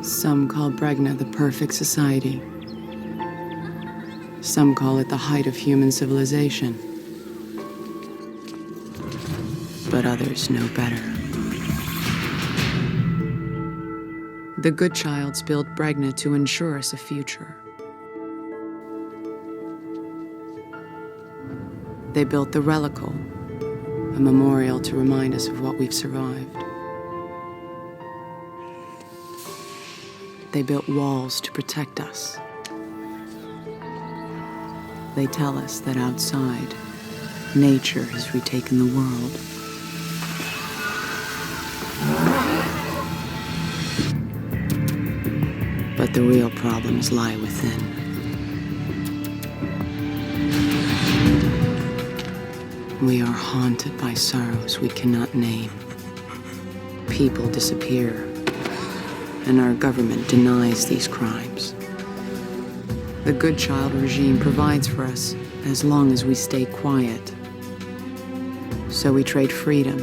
Some call Bregna the perfect society. Some call it the height of human civilization. But others know better. The good childs built Bregna to ensure us a future. They built the Relical, a memorial to remind us of what we've survived. They built walls to protect us. They tell us that outside, nature has retaken the world. But the real problems lie within. We are haunted by sorrows we cannot name. People disappear, and our government denies these crimes. The good child regime provides for us as long as we stay quiet. So we trade freedom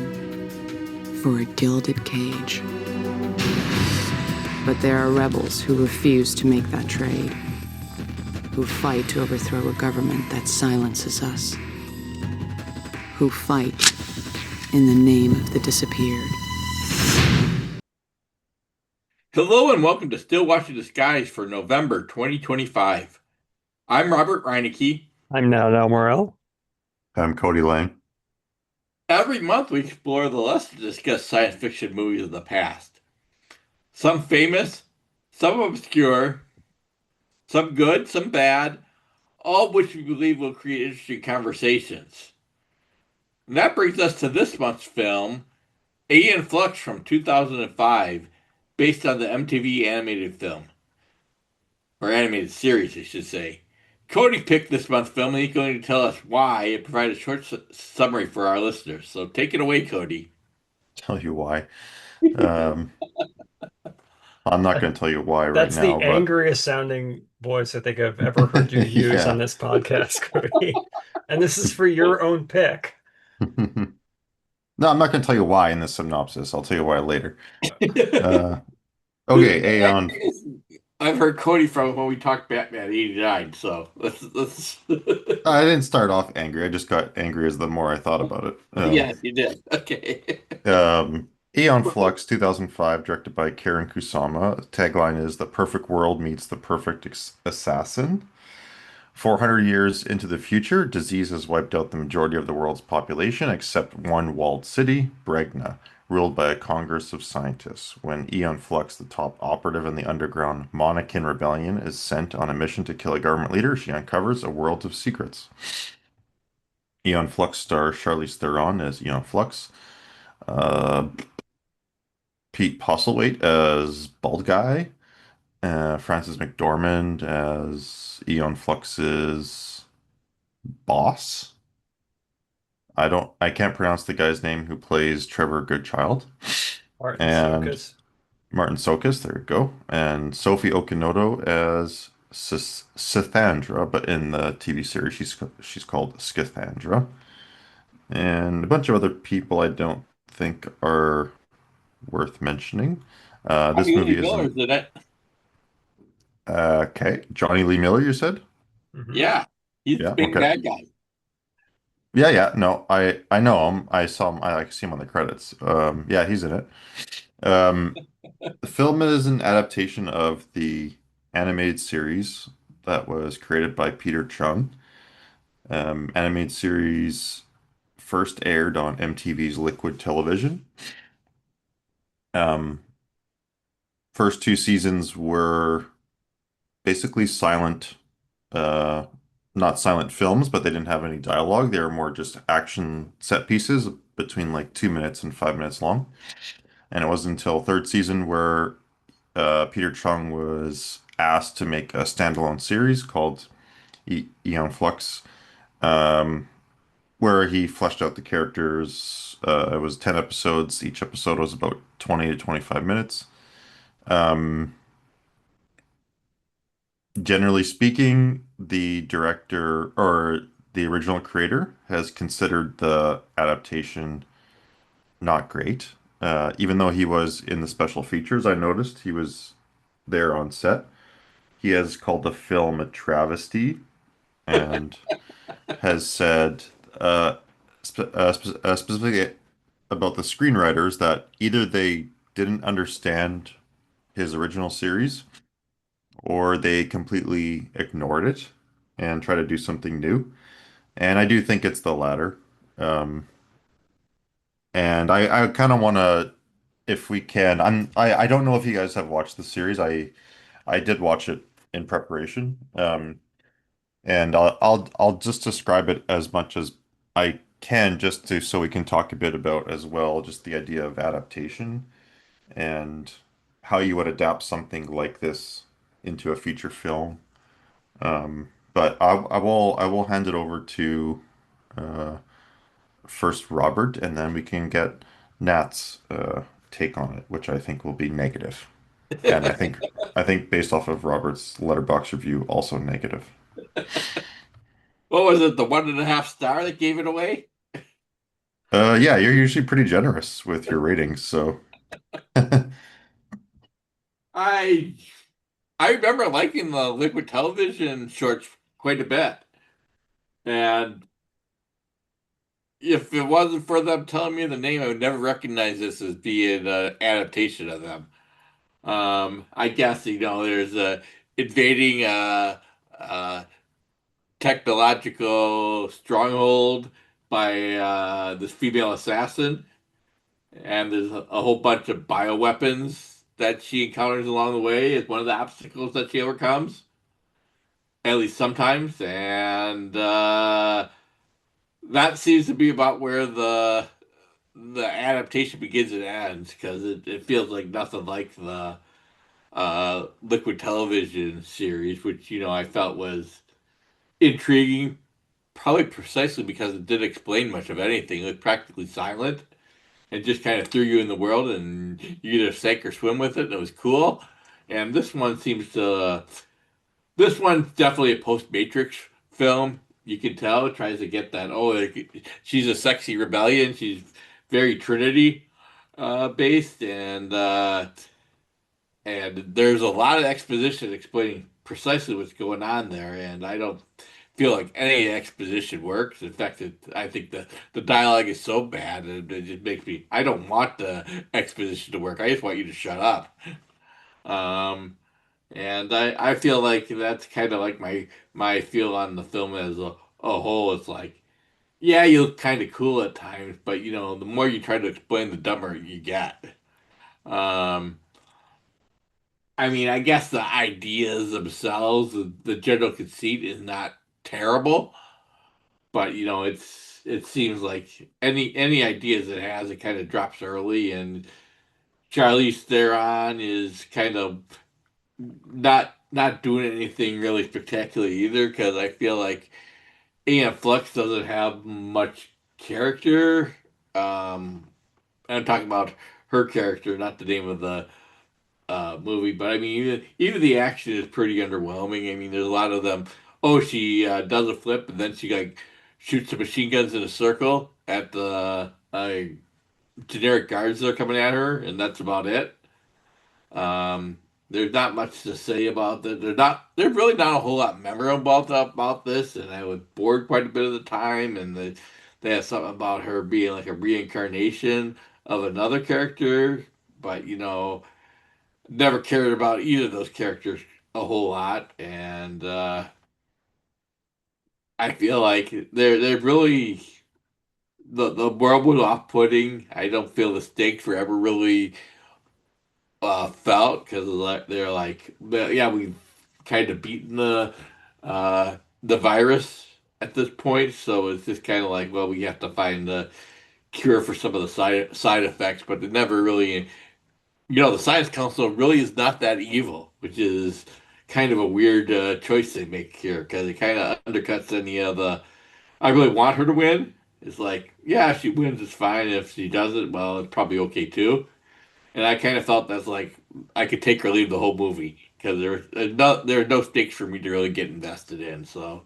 for a gilded cage. But there are rebels who refuse to make that trade, who fight to overthrow a government that silences us, who fight in the name of the disappeared. Hello and welcome to Still Watching the Skies for November 2025. I'm Robert Reinecke. I'm now Morel. I'm Cody Lang. Every month we explore the less discussed science fiction movies of the past. Some famous, some obscure, some good, some bad, all of which we believe will create interesting conversations. And that brings us to this month's film, Aeon Flux from 2005, based on the MTV animated film. Or animated series, I should say. Cody picked this month's film, and he's going to tell us why and provide a short summary for our listeners. So take it away, Cody. Tell you why. Um, I'm not going to tell you why right That's now, the but angriest sounding voice I think I've ever heard you use yeah. on this podcast, Cody. And this is for your own pick. No, I'm not going to tell you why in the synopsis. I'll tell you why later. Okay, Aeon. I've heard Cody from when we talked Batman '89, so let's. I didn't start off angry. I just got angry as the more I thought about it. Yes, you did. Okay. Aeon Flux 2005, directed by Karen Kusama. Tagline is "The perfect world meets the perfect assassin." 400 years into the future, disease has wiped out the majority of the world's population except one walled city, Bregna, ruled by a congress of scientists. When Aeon Flux, the top operative in the underground Monacan rebellion, is sent on a mission to kill a government leader, she uncovers a world of secrets. Aeon Flux star Charlize Theron as Aeon Flux, uh, Pete Postlethwaite as Bald Guy, Frances McDormand as Aeon Flux's boss. I can't pronounce the guy's name who plays Trevor Goodchild. Martin And Sokus. Martin Sokus, there we go. And Sophie Okinoto as Sithandra, but in the TV series she's called Skithandra. And a bunch of other people I don't think are worth mentioning. This Lee movie Miller's isn't in it. okay. Johnny Lee Miller, you said? Mhm. Yeah, he's the Yeah, big okay. bad guy. Yeah. No, I know him. I saw him. I like see him on the credits. Yeah, he's in it. Um, the film is an adaptation of the animated series that was created by Peter Chung. Animated series first aired on MTV's Liquid Television. Um, First two seasons were basically silent, uh, not silent films, but they didn't have any dialogue. They were more just action set pieces between like 2 minutes and 5 minutes long. And it wasn't until third season where Peter Chung was asked to make a standalone series called Aeon Flux, um, where he fleshed out the characters. It was 10 episodes. Each episode was about 20 to 25 minutes. Um, Generally speaking, the director or the original creator has considered the adaptation not great. Even though he was in the special features, I noticed he was there on set. He has called the film a travesty and has said specifically about the screenwriters that either they didn't understand his original series or they completely ignored it and try to do something new. And I do think it's the latter. Um, and I kind of want to, if we can, I don't know if you guys have watched the series. I did watch it in preparation. And I'll just describe it as much as I can just to so we can talk a bit about as well just the idea of adaptation and how you would adapt something like this into a feature film. But I will hand it over to uh, first Robert, and then we can get Nat's take on it, which I think will be negative. And I think based off of Robert's letterbox review, also negative. What was it? The 1.5 star that gave it away? Yeah, you're usually pretty generous with your ratings, so I I remember liking the Liquid Television shorts quite a bit. And if it wasn't for them telling me the name, I would never recognize this as being an adaptation of them. I guess, there's a invading a technological stronghold by this female assassin, and there's a whole bunch of bioweapons that she encounters along the way as one of the obstacles that she overcomes, at least sometimes. And that seems to be about where the adaptation begins and ends, because it feels like nothing like the Liquid Television series, which I felt was intriguing, probably precisely because it didn't explain much of anything. It was practically silent and just kind of threw you in the world, and you either sank or swim with it, and it was cool. And this one's definitely a post-Matrix film. You can tell it tries to get that. Oh, she's a sexy rebellion. She's very Trinity based, and there's a lot of exposition explaining precisely what's going on there. And I don't feel like any exposition works. In fact, I think the dialogue is so bad, and it just makes me. I don't want the exposition to work. I just want you to shut up. Um, and I feel like that's kind of like my feel on the film as a whole. It's like, yeah, you look kind of cool at times, but the more you try to explain, the dumber you get. Um, I mean, I guess the ideas themselves, the general conceit is not terrible, but it seems like any ideas it has, it kind of drops early, and Charlize Theron is kind of not doing anything really spectacular either, because I feel like Aeon Flux doesn't have much character. I'm talking about her character, not the name of the movie. But I mean, even the action is pretty underwhelming. I mean, there's a lot of them. Oh, she does a flip, and then she like shoots the machine guns in a circle at the generic guards that are coming at her, and that's about it. Um, there's not much to say about that. There's really not a whole lot memorable about this, and I was bored quite a bit of the time. And they have something about her being like a reincarnation of another character, but never cared about either of those characters a whole lot. And I feel like they're really the world was off putting. I don't feel the stakes were ever really felt, because they're like, "Well, yeah, we've kind of beaten the virus at this point, so it's just kind of like, well, we have to find a cure for some of the side effects," but it never really, the Science Council really is not that evil, which is kind of a weird choice they make here, because it kind of undercuts any of the. I really want her to win. It's like, yeah, if she wins, it's fine. If she doesn't, well, it's probably okay too. And I kind of felt that's like I could take or leave the whole movie, because there are no stakes for me to really get invested in. So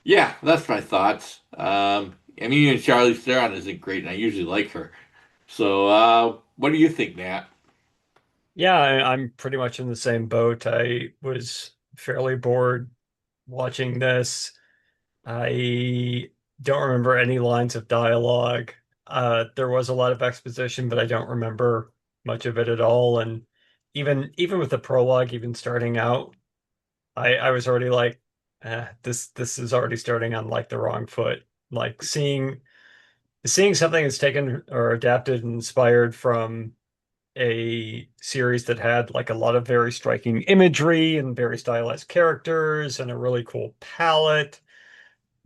yeah, that's my thoughts. I mean, even Charlize Theron isn't great, and I usually like her. So what do you think, Nat? Yeah, I'm pretty much in the same boat. I was fairly bored watching this. I don't remember any lines of dialogue. There was a lot of exposition, but I don't remember much of it at all. And even with the prologue, even starting out, I was already like, this is already starting on like the wrong foot. Like seeing something that's taken or adapted and inspired from a series that had like a lot of very striking imagery and very stylized characters and a really cool palette.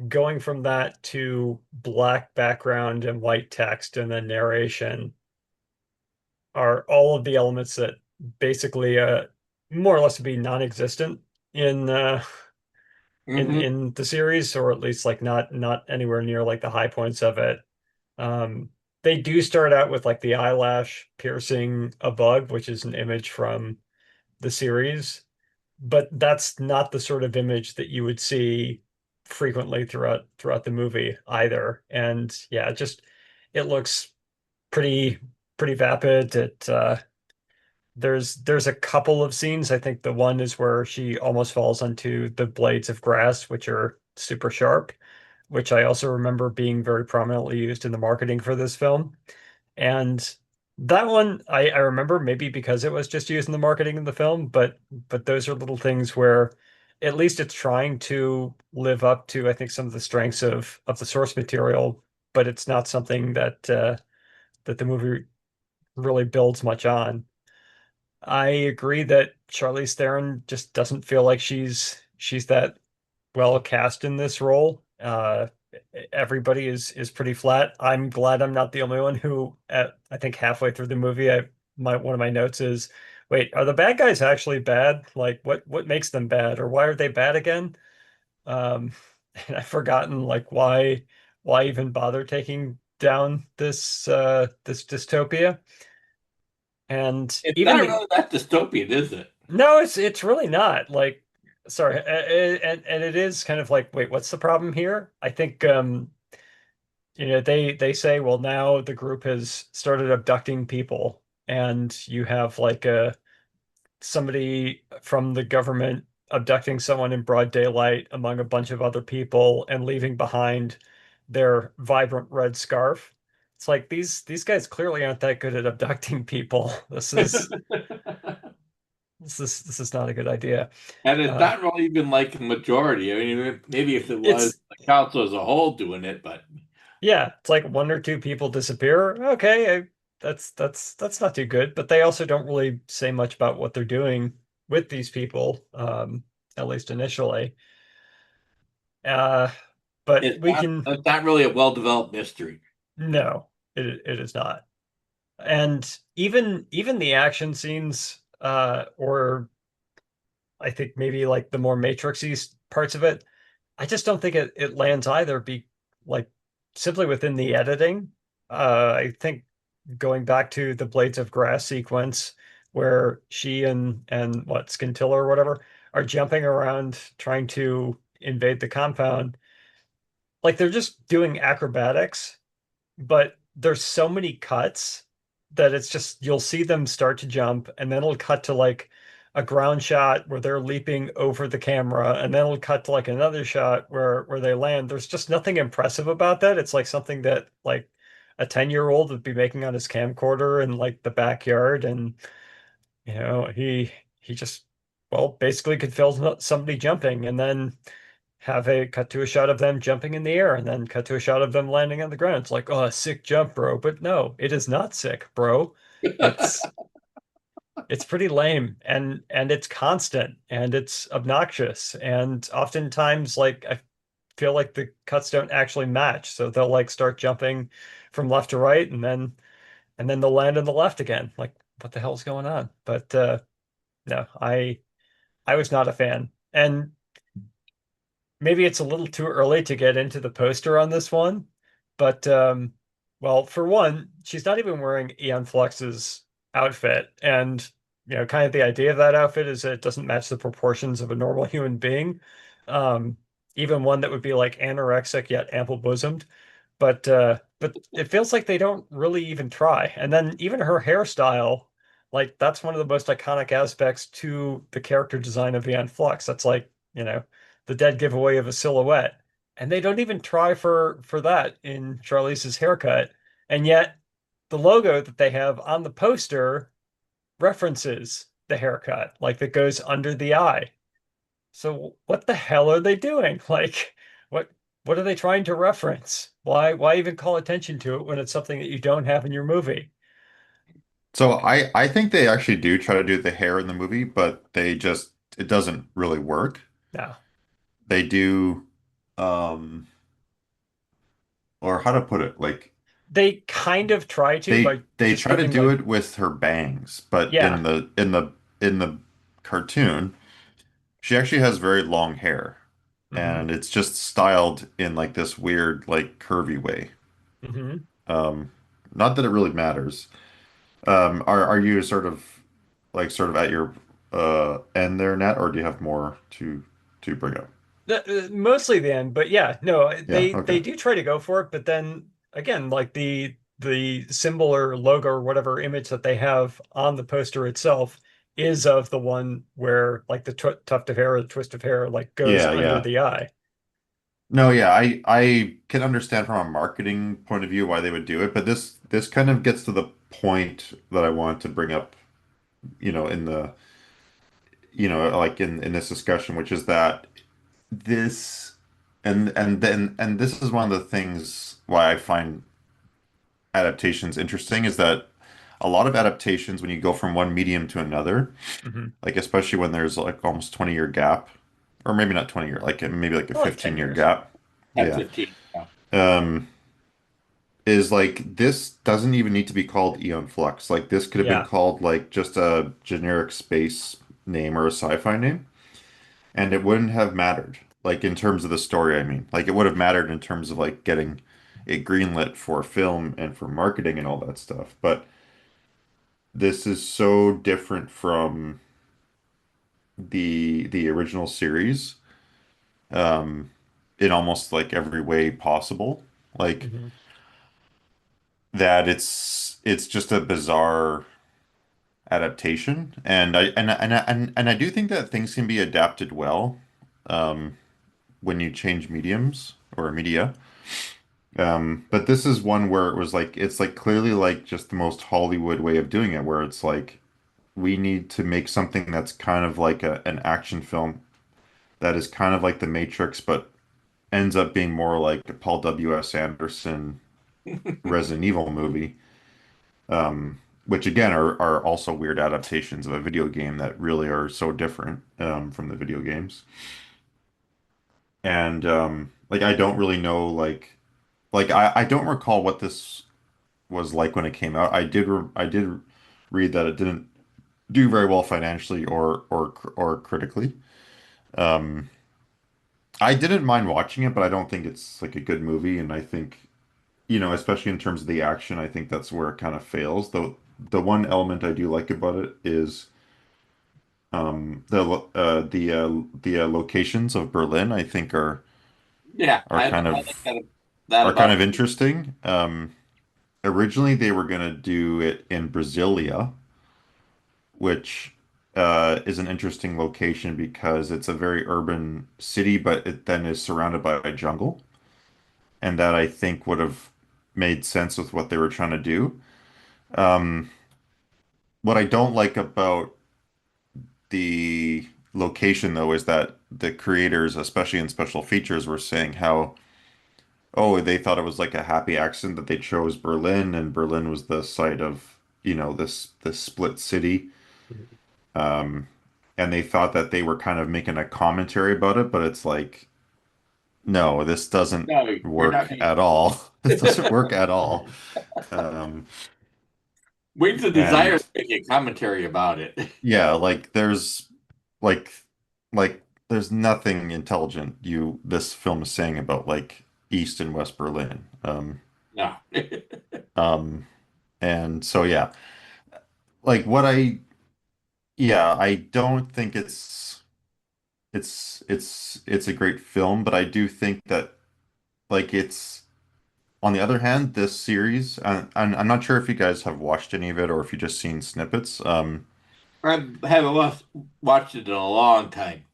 Going from that to black background and white text and then narration are all of the elements that basically more or less would be non-existent in Hmm. in the series, or at least like not anywhere near like the high points of it. Um, they do start out with like the eyelash piercing a bug, which is an image from the series, but that's not the sort of image that you would see frequently throughout the movie either. And yeah, it looks pretty pretty vapid. There's a couple of scenes. I think the one is where she almost falls onto the blades of grass, which are super sharp, which I also remember being very prominently used in the marketing for this film. And that one I remember maybe because it was just used in the marketing in the film, but those are little things where at least it's trying to live up to I think some of the strengths of the source material, but it's not something that the movie really builds much on. I agree that Charlize Theron just doesn't feel like she's that well cast in this role. Everybody is pretty flat. I'm glad I'm not the only one who, at I think halfway through the movie, I my one of my notes is, wait, are the bad guys actually bad? Like, what makes them bad, or why are they bad again? Um, and I've forgotten like why even bother taking down this dystopia. And It's even not the really that dystopian, is it? no, it's really not. Like, sorry, and it is kind of like, wait, what's the problem here? I think they say, well, now the group has started abducting people, and you have like a somebody from the government abducting someone in broad daylight among a bunch of other people and leaving behind their vibrant red scarf. It's like these guys clearly aren't that good at abducting people. This is not a good idea. And it's Uh, not really even like a majority. I mean, maybe if it was it's the council as a whole doing it, but Yeah, it's like one or two people disappear. Okay, that's not too good, but they also don't really say much about what they're doing with these people, at least initially. Uh, but we can it's not really a well-developed mystery. no, it is not. And even the action scenes, or I think maybe like the more Matrixy parts of it, I just don't think it lands either. Be like simply within the editing. I think going back to the Blades of Grass sequence where she and what Scintilla or whatever are jumping around trying to invade the compound, like they're just doing acrobatics, but there's so many cuts that it's just you'll see them start to jump and then it'll cut to like a ground shot where they're leaping over the camera and then it'll cut to like another shot where they land. There's just nothing impressive about that. It's like something that like a 10-year-old would be making on his camcorder in like the backyard and he just well basically could film somebody jumping and then have a cut to a shot of them jumping in the air and then cut to a shot of them landing on the ground. It's like, oh, sick jump, bro. But no, it is not sick, bro. It's it's pretty lame and it's constant and it's obnoxious. And oftentimes like I feel like the cuts don't actually match. So they'll like start jumping from left to right and then they'll land on the left again. Like, what the hell's going on? But no, I was not a fan. And maybe it's a little too early to get into the poster on this one, but well, for one, she's not even wearing Aeon Flux's outfit, and kind of the idea of that outfit is that it doesn't match the proportions of a normal human being, um, even one that would be like anorexic yet ample bosomed. But it feels like they don't really even try. And then even her hairstyle, Like that's one of the most iconic aspects to the character design of Aeon Flux. That's like, the dead giveaway of a silhouette. And they don't even try for that in Charlize's haircut. And yet the logo that they have on the poster references the haircut, like that goes under the eye. So what the hell are they doing? Like what what are they trying to reference? Why even call attention to it when it's something that you don't have in your movie? So I think they actually do try to do the hair in the movie, but it doesn't really work. No. They do, um, or how to put it, like They kind of try to by they just try to giving do like, it with her bangs, but yeah. in the cartoon, she actually has very long hair, Hmm. and it's just styled in like this weird, like curvy way. Hmm. Um, Not that it really matters. Are you sort of at your end there, Nat, or do you have more to bring up? Mostly the end, but yeah, no, Yeah, they okay. do try to go for it, but then again, like the symbol or logo or whatever image that they have on the poster itself is of the one where like the tuft of hair or the twist of hair like goes Yeah, under yeah. the eye. No, yeah, I can understand from a marketing point of view why they would do it, but this kind of gets to the point that I want to bring up, in the, like in this discussion, which is that this and this is one of the things why I find adaptations interesting is that a lot of adaptations when you go from one medium to another, Hmm. like especially when there's like almost 20-year gap, or maybe not 20 year, like maybe like a Like 10 15-year years. gap. At Yeah. 15. Yeah. Um, is like this doesn't even need to be called Aeon Flux. Like this could have been Yeah. called like just a generic space name or a sci-fi name, and it wouldn't have mattered. Like in terms of the story, I mean, like it would have mattered in terms of like getting it greenlit for film and for marketing and all that stuff. But this is so different from the original series, um, in almost like every way possible. Like Hmm. that it's just a bizarre adaptation, and I do think that things can be adapted well, um, when you change mediums or media. But this is one where it was like it's like clearly like just the most Hollywood way of doing it, where it's like we need to make something that's kind of like an action film that is kind of like The Matrix, but ends up being more like a Paul W.S. Anderson Resident Evil movie. Which again are also weird adaptations of a video game that really are so different, from the video games. And like I don't really know like I don't recall what this was like when it came out. I did read that it didn't do very well financially or critically. Um, I didn't mind watching it, but I don't think it's like a good movie. And I think, especially in terms of the action, I think that's where it kind of fails. Though the one element I do like about it is, the locations of Berlin. I think Yeah, are kind I like of that are kind about of interesting. Originally they were gonna do it in Brasilia, which is an interesting location because it's a very urban city, but it then is surrounded by a jungle, and that I think would have made sense with what they were trying to do. Um, what I don't like about the location, though, is that the creators, especially in special features, were saying how, oh, they thought it was like a happy accident that they chose Berlin, and Berlin was the site of, this split city. Um, and they thought that they were kind of making a commentary about it, but it's like, no, this doesn't no, you're not work going at all. This doesn't work at all. Um, Wings of Desire and is making a commentary about it. yeah, like like like there's nothing intelligent this film is saying about like East and West Berlin. No. Um, and so yeah, like I don't think it's a great film, but I do think that like it's on the other hand, this series, and I'm not sure if you guys have watched any of it or if you just seen snippets. I haven't watched it in a long time.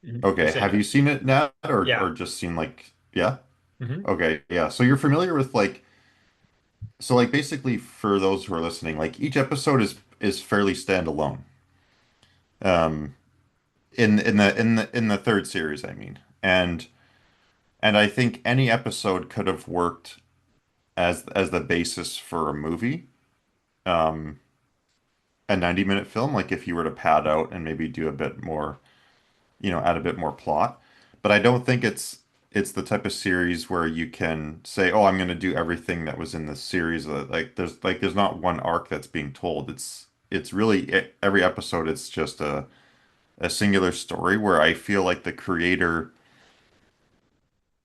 I've Okay, seen have it. you seen it now Yeah. or just seen like yeah? Hmm. Okay, yeah. So you're familiar with like so like basically for those who are listening, like each episode is fairly standalone. Um, in the third series, I mean, and I think any episode could have worked as the basis for a movie, um, a 90-minute film. Like if you were to pad out and maybe do a bit more, add a bit more plot. But I don't think it's the type of series where you can say, "Oh, I'm going to do everything that was in the series." Like there's not one arc that's being told. It's really every episode. It's just a singular story where I feel like the creator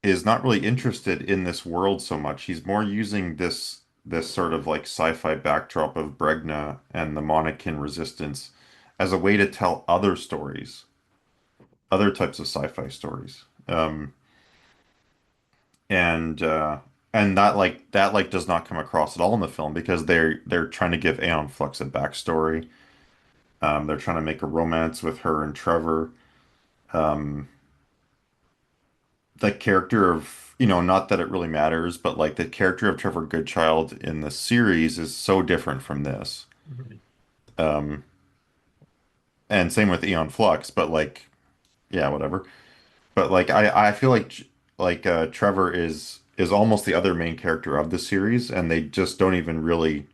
is not really interested in this world so much. He's more using this sort of like sci-fi backdrop of Bregna and the Monacan resistance as a way to tell other stories, other types of sci-fi stories. And that does not come across at all in the film because they're trying to give Aeon Flux a backstory. They're trying to make a romance with her and Trevor. Um, the character of, not that it really matters, but like the character of Trevor Goodchild in the series is so different from this. Hmm. Um, and same with Aeon Flux, but like, yeah, whatever. But like, I feel like Trevor is almost the other main character of the series, and they just don't even really,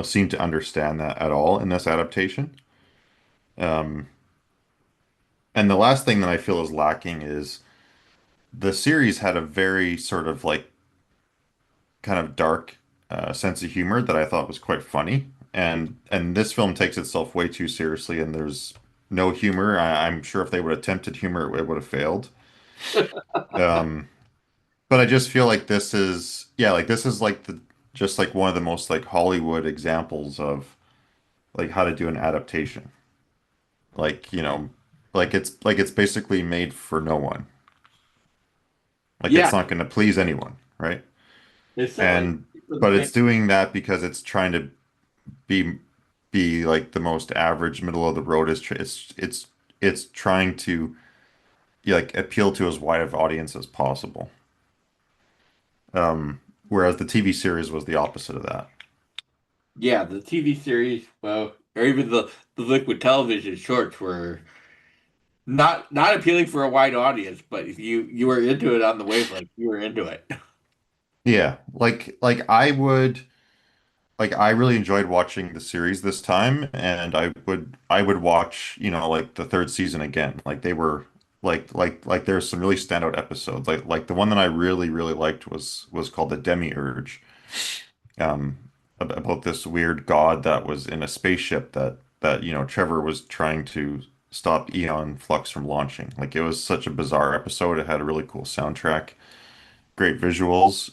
seem to understand that at all in this adaptation. Um, and the last thing that I feel is lacking is the series had a very sort of like kind of dark sense of humor that I thought was quite funny. And this film takes itself way too seriously, and there's no humor. I'm sure if they would have attempted humor, it would have failed. Um, but I just feel like this is like the just like one of the most like Hollywood examples of like how to do an adaptation. Like, like it's basically made for no one. Like Yeah, it's not going to please anyone, right? it's certainly And for the but fan. it's doing that because it's trying to be be like the most average middle of the road it's trying to like appeal to as wide of audience as possible. Whereas the TV series was the opposite of that. Yeah, the TV series, well, or even the liquid television shorts were not appealing for a wide audience, but if you were into it on the wavelength, you were into it. Yeah, like I really enjoyed watching the series this time, and I would watch, like the third season again. Like they were like there's some really standout episodes. Like the one that I really really liked was called the Demiurge. Um, about this weird god that was in a spaceship that Trevor was trying to stop Aeon Flux from launching. Like it was such a bizarre episode. It had a really cool soundtrack, great visuals.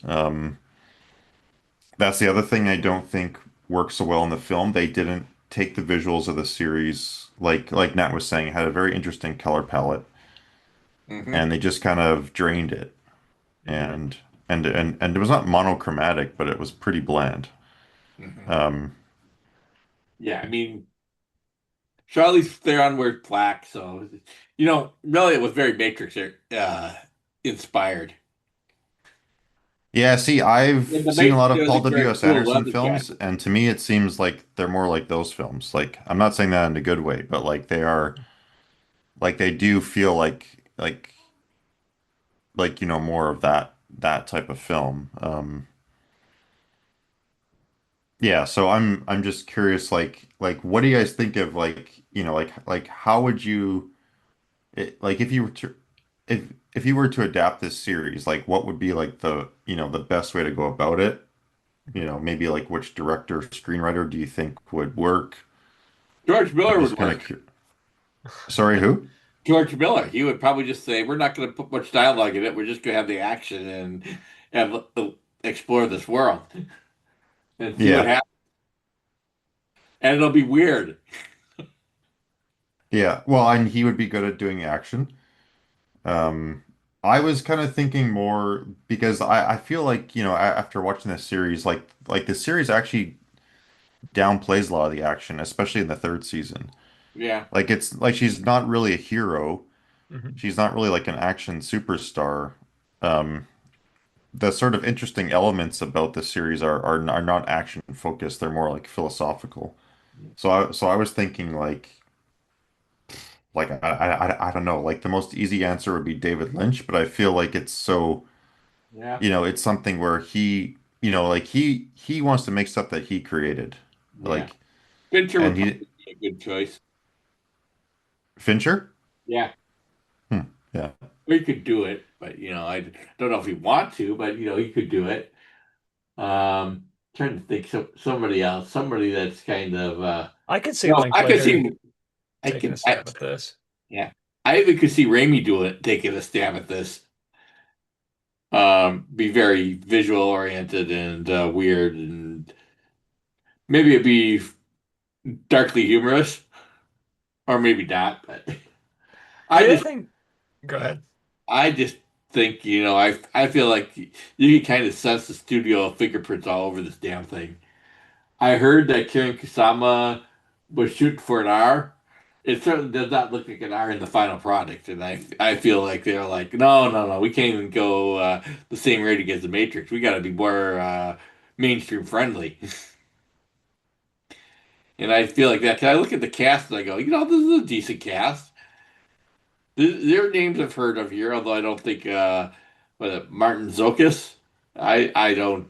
That's the other thing I don't think works so well in the film. They didn't take the visuals of the series, like Nat was saying, it had a very interesting color palette, Hmm. and they just kind of drained it. Hmm. And it was not monochromatic, but it was pretty bland. Hmm. Um, Yeah, I mean, Charlize Theron wears black, so really it was very Matrix inspired. yeah, see, I've In the seen a Matrix, lot there of was a Paul very W.S. cool Anderson leather films, jacket. and to me it seems like they're more like those films. Like I'm not saying that in a good way, but like they are like they do feel like more of that type of film. Yeah, so I'm just curious, like what do you guys think of like how would you like if you were to adapt this series, like what would be like the best way to go about it? Maybe like which director, screenwriter do you think would work? George I'm Miller would just kind of work. curious. Sorry, who? George Miller, he would probably just say, "We're not going to put much dialogue in it. We're just going to have the action and explore this world and see what Yeah, happens." And it'll be weird. yeah. Well, and he would be good at doing action. Um, I was kind of thinking more because I feel like, after watching this series, like the series actually downplays a lot of the action, especially in the third season. Yeah. Like it's like she's not really a hero. Mhm. She's not really like an action superstar. Um, the sort of interesting elements about this series are not action focused. They're more like philosophical. So I was thinking I don't know, like the most easy answer would be David Lynch, but I feel like it's so, Yeah. it's something where like he wants to make stuff that he created. Yeah. Like Fincher and would he probably be a good choice. Fincher? Yeah. Hmm, yeah. He could do it, but I don't know if he want to, but he could do it. Trying to think somebody else, somebody that's kind of I could see I could Linklater see taking a stab at this. yeah. I even could see Raimi taking a stab at this. Be very visual oriented and weird, and maybe it'd be darkly humorous, or maybe not. But I The other just thing, go ahead. I just think, I feel like you can kind of sense the studio fingerprints all over this damn thing. I heard that Karen Kusama was shooting for an R. It certainly does not look like an R in the final product, and I feel like they're like, no, no, no, we can't even go the same rating as the Matrix. We got to be more mainstream friendly. And I feel like that. Can I look at the cast and I go, this is a decent cast. Their names I've heard of here, although I don't think Martin Zokas. I don't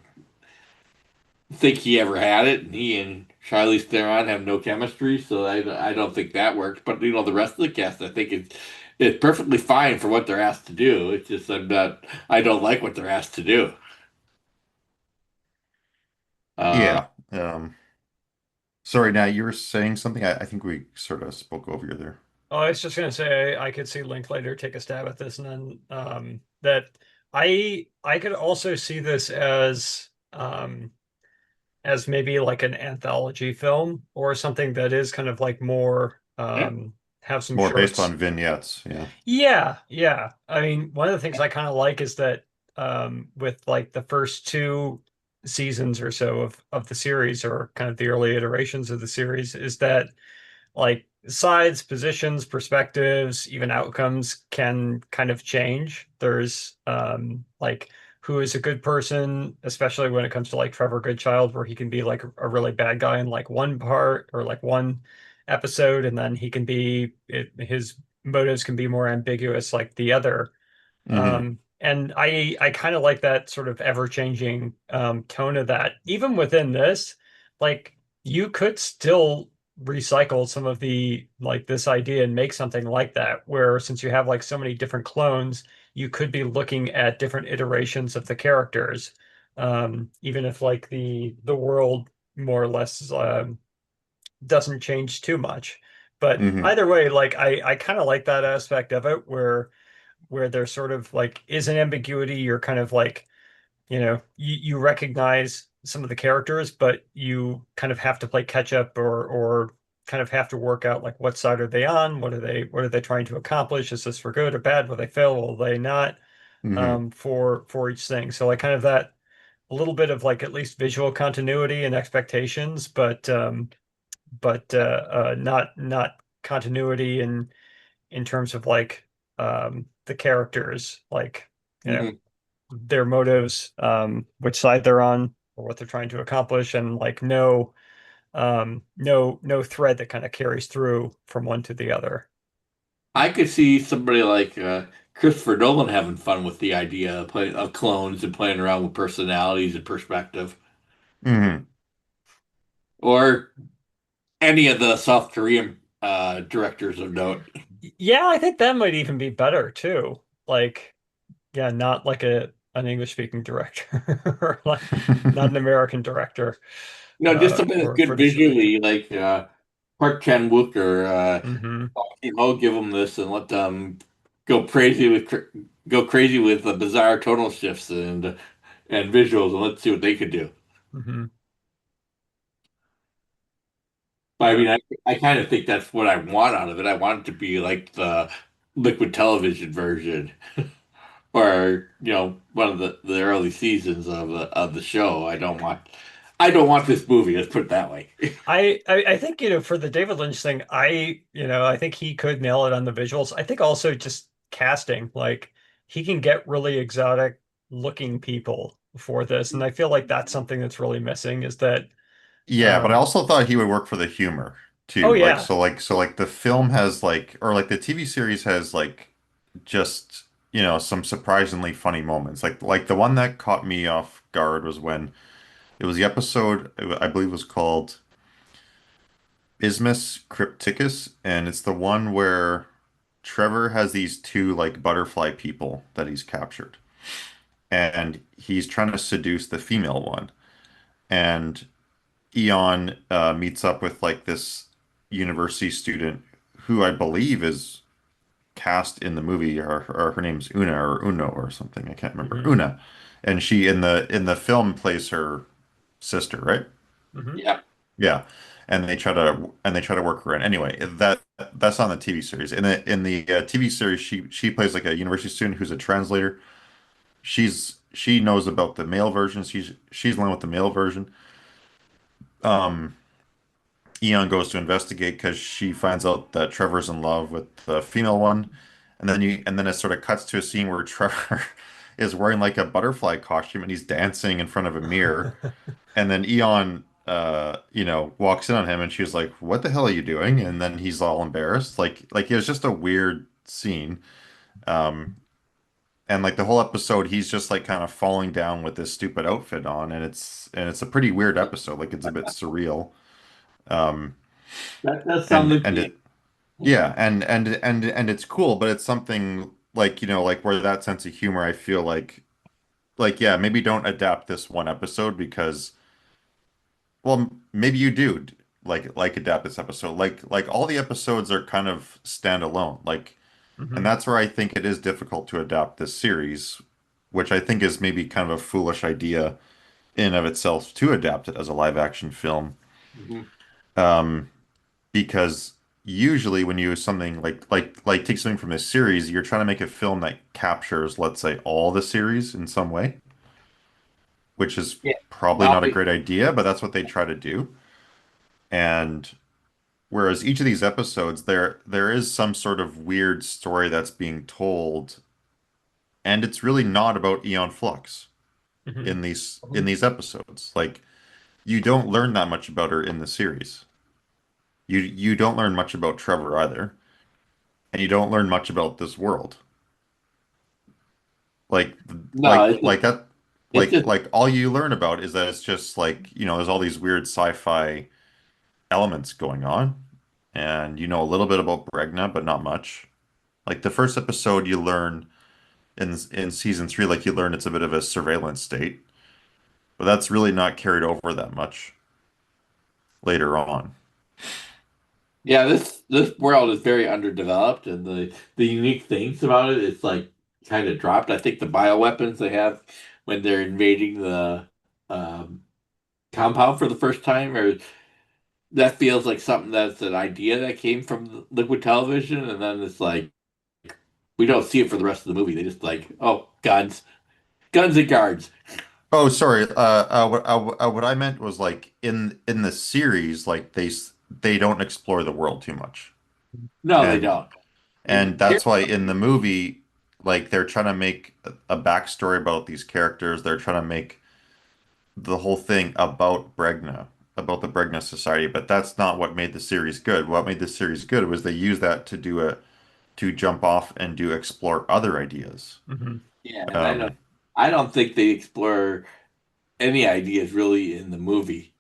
think he ever had it, and he and Charlize Theron have no chemistry, so I don't think that works. But the rest of the cast, I think it's perfectly fine for what they're asked to do. It's just I don't like what they're asked to do. Uh, Yeah. Sorry, now you were saying something. I think we sort of spoke over you there. Oh, I was just gonna say I could see Linklater take a stab at this, and then that I could also see this as maybe like an anthology film or something that is kind of like more yeah, have some More based shorts. on vignettes. Yeah. Yeah, yeah. I mean, one of the things I kind of like is that with like the first two seasons or so of the series, or kind of the early iterations of the series, is that like sides, positions, perspectives, even outcomes can kind of change. There's like who is a good person, especially when it comes to like Trevor Goodchild, where he can be like a really bad guy in like one part or like one episode, and then he can be his motives can be more ambiguous like the other. Hmm. And I kind of like that sort of ever-changing tone of that. Even within this, like you could still recycle some of the like this idea and make something like that, where since you have like so many different clones, you could be looking at different iterations of the characters. Even if like the world more or less doesn't change too much. But Hmm. either way, like I kind of like that aspect of it where there's sort of like is an ambiguity. You're kind of like, you recognize some of the characters, but you kind of have to play catch up or kind of have to work out like what side are they on? What are they trying to accomplish? Is this for good or bad? Will they fail? Will they not? Hmm. For each thing. So like kind of that a little bit of like at least visual continuity and expectations, but not continuity in terms of like the characters, like mhm. their motives, which side they're on, or what they're trying to accomplish, and like no thread that kind of carries through from one to the other. I could see somebody like Christopher Nolan having fun with the idea of clones and playing around with personalities and perspective, Hmm. or any of the South Korean directors of note. Yeah, I think that might even be better too. Like, yeah, not like an English speaking director or like not an American director Just something that's for good this iteration. visually, like Park Chan Wook or Hmm. Give them this and let them go crazy with the bizarre tonal shifts and visuals, and let's see what they could do. Hmm. But I Yeah. mean, I kind of think that's what I want out of it. I want it to be like the liquid television version. or one of the early seasons of the show. I don't want this movie. Let's put it that way. I think, for the David Lynch thing, I think he could nail it on the visuals. I think also just casting, like he can get really exotic looking people for this. And I feel like that's something that's really missing is that, Yeah, but I um, also thought he would work for the humor oh too. yeah. Like the film has like or like the TV series has like just, some surprisingly funny moments. Like the one that caught me off guard was when it was the episode I believe was called Isthmus Crypticus, and it's the one where Trevor has these two like butterfly people that he's captured, and he's trying to seduce the female one. And Eon meets up with like this university student who I believe is cast in the movie, or her name's Una or Uno or something. I can't remember. Hmm. Una, and she in the film plays her sister, right? Hmm. Yeah. Yeah, and they try to work her in. Anyway, that's on the TV series. In the TV series, she plays like a university student who's a translator. She knows about the male version. She's the one with the male version. Um, Eon goes to investigate because she finds out that Trevor's in love with the female one, and then it sort of cuts to a scene where Trevor is wearing like a butterfly costume and he's dancing in front of a mirror. And then Eon, walks in on him, and she's like, "What the hell are you doing?" And then he's all embarrassed. Like it was just a weird scene. Um, and like the whole episode, he's just like kind of falling down with this stupid outfit on, and it's a pretty weird episode. Like it's a bit surreal. Um, That does sound and appealing. yeah, and it's cool, but it's something like like where that sense of humor, I feel like yeah, maybe don't adapt this one episode because. Well, maybe you do like adapt this episode. Like all the episodes are kind of standalone. And Hmm. that's where I think it is difficult to adapt this series, which I think is maybe kind of a foolish idea in of itself to adapt it as a live action film. Mhm. Um, because usually when you use something like take something from this series, you're trying to make a film that captures, let's say, all the series in some way, which is Yeah. probably Well, not a great idea, but that's what they try to do. And whereas each of these episodes, there is some sort of weird story that's being told, and it's really not about Aeon Flux Hmm. in these episodes. Like you don't learn that much about her in the series. You don't learn much about Trevor either, and you don't learn much about this world. Like no, like it's just, like that it's just like all you learn about is that it's just like, there's all these weird sci-fi elements going on, and you know a little bit about Bregna, but not much. Like the first episode, you learn in season three, like you learn it's a bit of a surveillance state, but that's really not carried over that much later on. yeah. This world is very underdeveloped, and the unique things about it, it's like kind of dropped. I think the bioweapons they have when they're invading the um, compound for the first time, or that feels like something that's an idea that came from liquid television, and then it's like we don't see it for the rest of the movie. They just like, oh, guns, guns and guards. Oh, sorry. What I meant was like in the series, like they don't explore the world too much, No, they and don't. And and that's why in the movie, like they're trying to make a backstory about these characters. They're trying to make the whole thing about Bregna, about the Bregna Society, but that's not what made the series good. What made the series good was they used that to jump off and do explore other ideas. yeah, and Um, I don't think they explore any ideas really in the movie.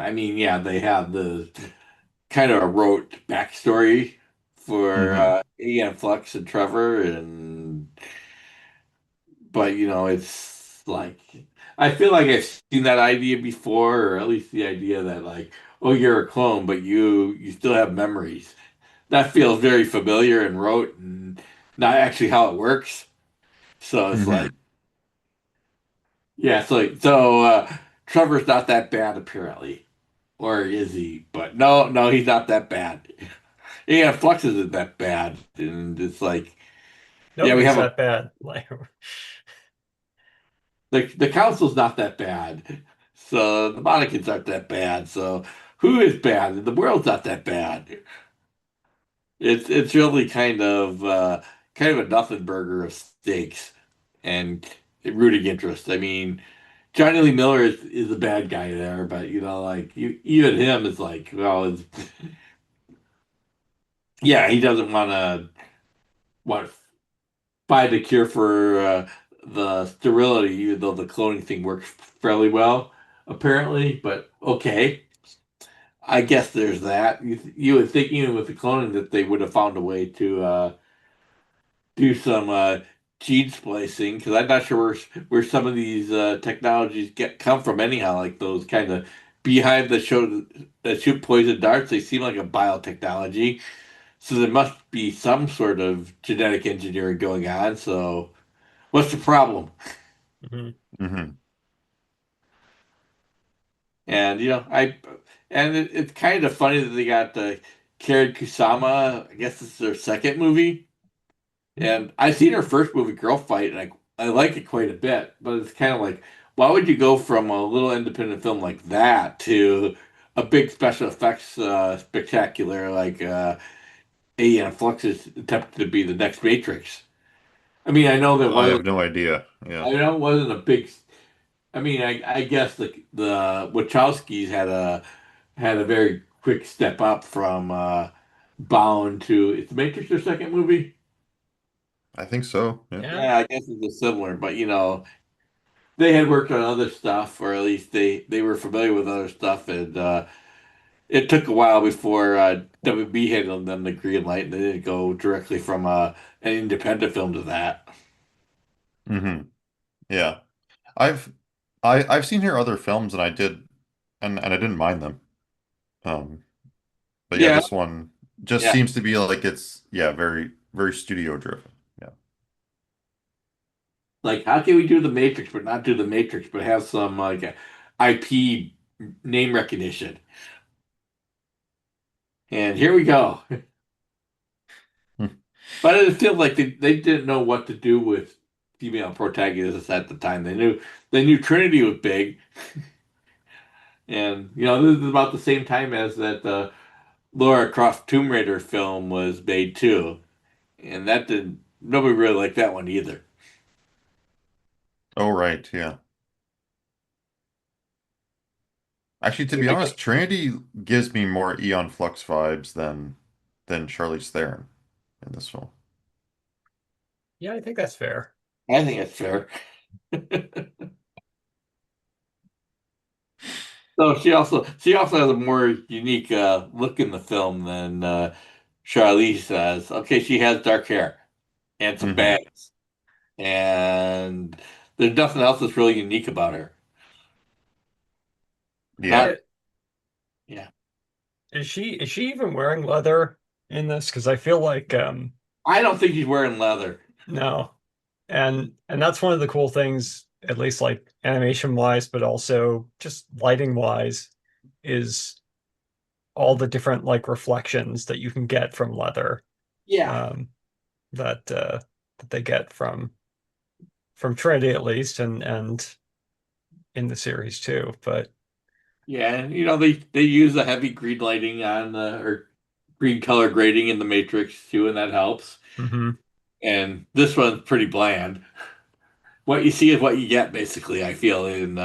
I mean, yeah, they have the kind of a rote backstory for mhm. Aeon Flux and Trevor, and but it's like I feel like I've seen that idea before, or at least the idea that like, oh, you're a clone, but you still have memories. That feels very familiar and rote, and not actually how it works. So it's like, Mhm. yeah, so Trevor's not that bad apparently, or is he? But no, no, he's not that bad. Yeah, Flux isn't that bad, and it's like. Yeah, we Nobody's have a that bad. Like, the council's not that bad, so the Monarchians aren't that bad. So who is bad? The world's not that bad. It's really kind of a nothing burger of stakes and rooting interest. I mean, Johnny Lee Miller is a bad guy there, but like even him is like, well, yeah, he doesn't want to find a cure for the sterility, even though the cloning thing works fairly well, apparently. But okay, I guess there's that. You would think even with the cloning that they would have found a way to do some gene splicing because I'm not sure where some of these technologies get come from anyhow. Like those kind of behind the show that shoot poison darts, they seem like a biotechnology. So there must be some sort of genetic engineering going on. So what's the problem? mhm. Hmm. And it's kind of funny that they got Karen Kusama. I guess this is their second movie. And I've seen her first movie, Girl Fight, and I like it quite a bit. But it's kind of like, why would you go from a little independent film like that to a big special effects spectacular like Aeon Flux is attempted to be the next Matrix? I mean, I have no idea. Yeah. I know it wasn't a big. I mean, I guess the Wachowskis had a very quick step up from Bound to it's Matrix their second movie. I think so. Yeah. Yeah. Yeah, I guess it's a similar, but they had worked on other stuff, or at least they were familiar with other stuff, and it took a while before WB handed them the green light, and they didn't go directly from an independent film to that. Hmm. Yeah. I've I've seen her other films and I did and I didn't mind them. Um, but yeah, Yeah, this one just yeah. seems to be like it's yeah, very very studio driven. Yeah. Like, how can we do the Matrix, but not do the Matrix, but have some like IP name recognition? And here we go. But it feels like they didn't know what to do with female protagonists at the time. They knew Trinity was big, and this is about the same time as that Laura Croft Tomb Raider film was made too, and that didn't nobody really liked that one either. Oh right, yeah. Actually, to be honest, Trinity gives me more Aeon Flux vibes than Charlize Theron in this film. Yeah, I think that's fair. I think that's fair. So she also has a more unique look in the film than Charlize has. Okay, she has dark hair and some Hmm. bangs, and there's nothing else that's really unique about her. Yeah. Not Yeah. yeah. Is she even wearing leather in this? Because I feel like I don't think she's wearing leather. no. And that's one of the cool things, at least like animation wise, but also just lighting wise, is all the different like reflections that you can get from leather. Yeah. Um, that they get from Trinity at least, and in the series too. But Yeah, and they use the heavy green lighting on or green color grading in the Matrix too, and that helps. mhm. And this one's pretty bland. What you see is what you get, basically. I feel in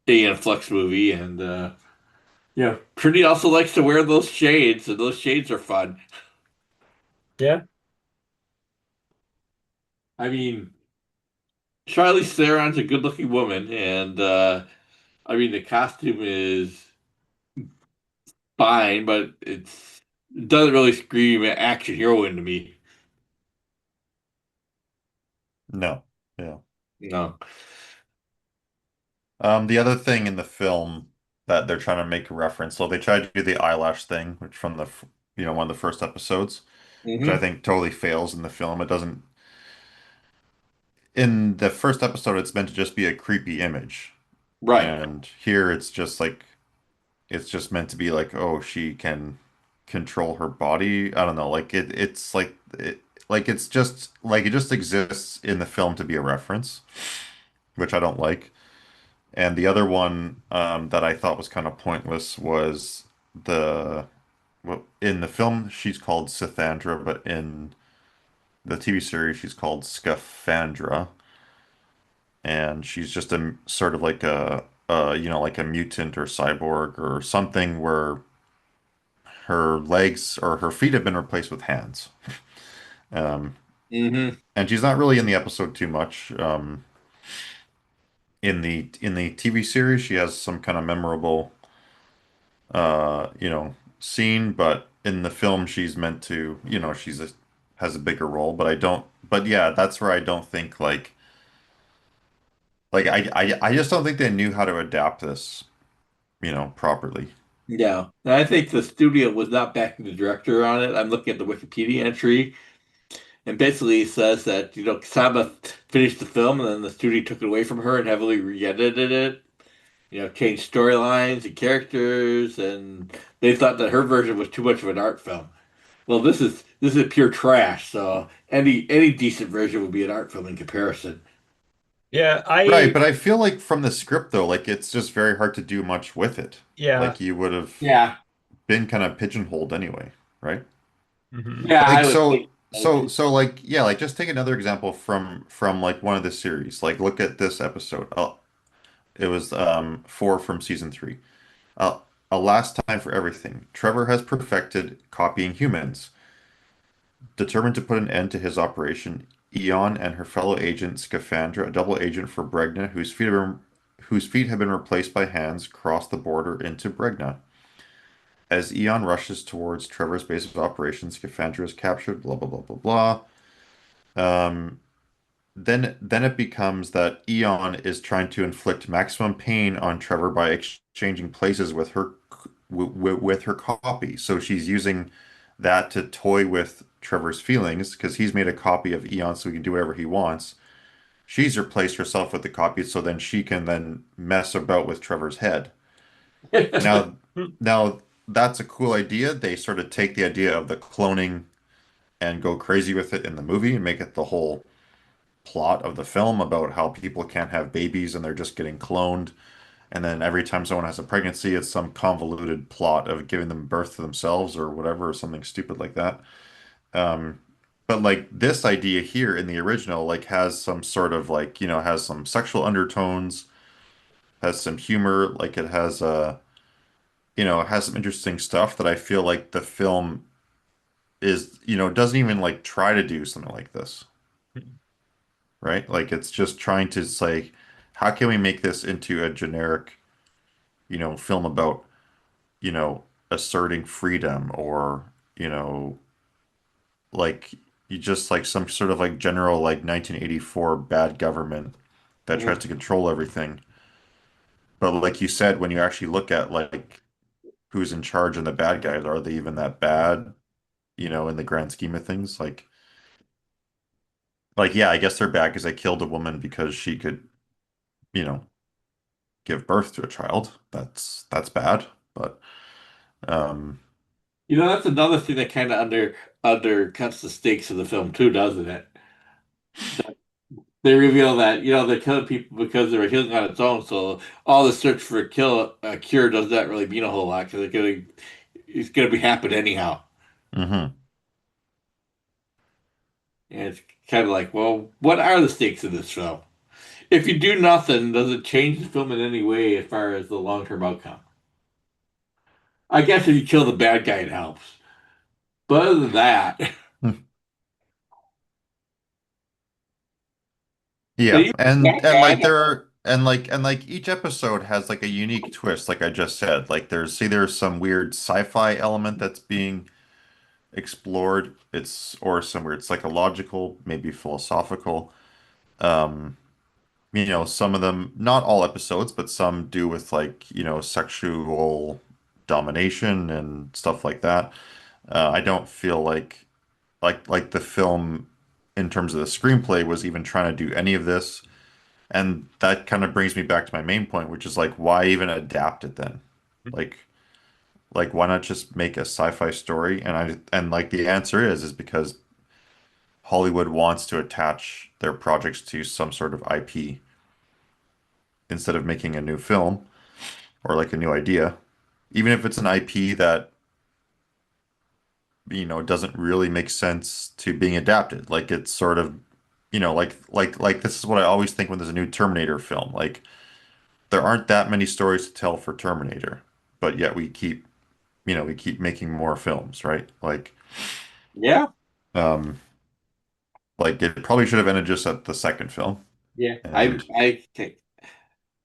Aeon Flux movie, and Trinity also likes to wear those shades, and those shades are fun. Yeah, I mean, Charlize Theron's a good-looking woman, and I mean the costume is fine, but it doesn't really scream action heroine to me. No. Yeah. No. The other thing in the film that they're trying to make a reference, so they tried to do the eyelash thing, which from one of the first episodes, which I Hmm. think totally fails in the film. It doesn't, in the first episode, it's meant to just be a creepy image. Right. And here it's just meant to be like, oh, she can control her body. I don't know, like like it's just like it just exists in the film to be a reference, which I don't like. And the other one that I thought was kind of pointless was the well, in the film she's called Sithandra, but in the TV series she's called Scaphandra, and she's just a sort of like like a mutant or cyborg or something where her legs or her feet have been replaced with hands. Um, Hmm. and she's not really in the episode too much. In the TV series, she has some kind of memorable, scene, but in the film, she's meant to, has a bigger role. But I don't. But yeah, that's where I don't think I just don't think they knew how to adapt this, properly. Yeah, and I think the studio was not backing the director on it. I'm looking at the Wikipedia entry, and basically it says that Kasama finished the film, and then the studio took it away from her and heavily re-edited it. Changed storylines and characters, and they thought that her version was too much of an art film. Well, this is pure trash. So any decent version would be an art film in comparison. Yeah, Right, but I feel like from the script though, like it's just very hard to do much with it. yeah. Like you would have Yeah, been kind of pigeonholed anyway, right? Hmm. yeah, I Like would so think. so like yeah, like just take another example from like one of the series. Like look at this episode. It was 4 from season 3. Uh, a last time for everything. Trevor has perfected copying humans. Determined to put an end to his operation, Eon and her fellow agent Scaphandra, a double agent for Bregna, whose feet have been replaced by hands, cross the border into Bregna. As Eon rushes towards Trevor's base of operations, Scaphandra is captured, blah blah blah blah blah. Then it becomes that Eon is trying to inflict maximum pain on Trevor by exchanging places with with her copy. So she's using that to toy with Trevor's feelings because he's made a copy of Eon so he can do whatever he wants. She's replaced herself with the copy so then she can then mess about with Trevor's head. Now, now that's a cool idea. They sort of take the idea of the cloning and go crazy with it in the movie and make it the whole plot of the film about how people can't have babies and they're just getting cloned. And then every time someone has a pregnancy, it's some convoluted plot of giving them birth to themselves or whatever, or something stupid like that. Um, but like this idea here in the original, like has some sort of like, has some sexual undertones, has some humor, like it has it has some interesting stuff that I feel like the film is, doesn't even like try to do something like this, right? Like it's just trying to say, how can we make this into a generic, film about, asserting freedom or, like you just like some sort of like general like 1984 bad government that tries to control everything. But like you said, when you actually look at like who's in charge and the bad guys, are they even that bad, in the grand scheme of things? Like yeah, I guess they're bad because they killed a woman because she could, you know, give birth to a child. That's bad. But um That's another thing that kind of undercuts the stakes of the film too, doesn't it? They reveal that they're killing people because they're healing on its own. So all the search for a cure does not really mean a whole lot because it's gonna be happen anyhow. mhm. And it's kind of like, well, what are the stakes of this film? If you do nothing, does it change the film in any way as far as the long term outcome? I guess if you kill the bad guy, it helps. But other than that, and Yeah. even the And bad guy, and like each episode has like a unique twist, like I just said. Like there's see there's some weird sci-fi element that's being explored. Or some weird psychological, maybe philosophical. Um, some of them, not all episodes, but some do with like, sexual domination and stuff like that. I don't feel like the film in terms of the screenplay was even trying to do any of this. And that kind of brings me back to my main point, which is like, why even adapt it then? Like, why not just make a sci-fi story? And like the answer is because Hollywood wants to attach their projects to some sort of IP instead of making a new film or like a new idea. Even if it's an IP that, doesn't really make sense to being adapted. Like it's sort of, like this is what I always think when there's a new Terminator film. Like there aren't that many stories to tell for Terminator, but yet we keep making more films, right? Yeah, Um, like it probably should have ended just at the second film. yeah. And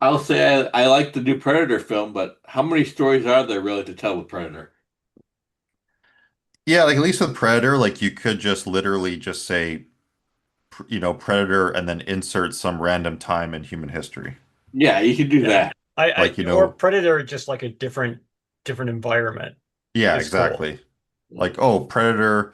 I'll say I like the new Predator film, but how many stories are there really to tell with Predator? yeah, like at least with Predator, like you could just literally just say, Predator and then insert some random time in human history. Yeah, you can do Yeah. that. Like, Or Predator, just like a different environment yeah, is cool. exactly. Like, oh, you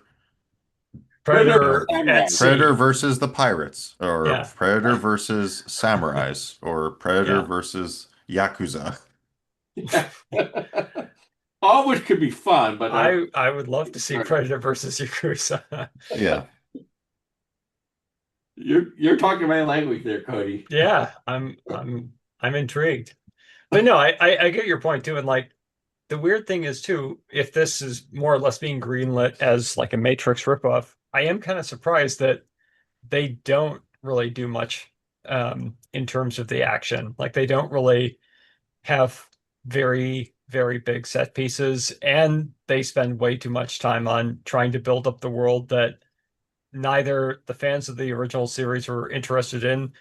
Predator know, Predator Samurai. at Predator sea. versus the pirates, or Yeah. Predator versus samurais, or Predator Yeah. versus Yakuza. All which could be fun, but I would love to see Predator versus Yakuza. Yeah. you're talking my language there, Cody. Yeah, I'm intrigued. But no, I get your point too. And like the weird thing is too, if this is more or less being greenlit as like a Matrix ripoff, I am kind of surprised that they don't really do much in terms of the action. Like they don't really have very, very big set pieces, and they spend way too much time on trying to build up the world that neither the fans of the original series were interested in,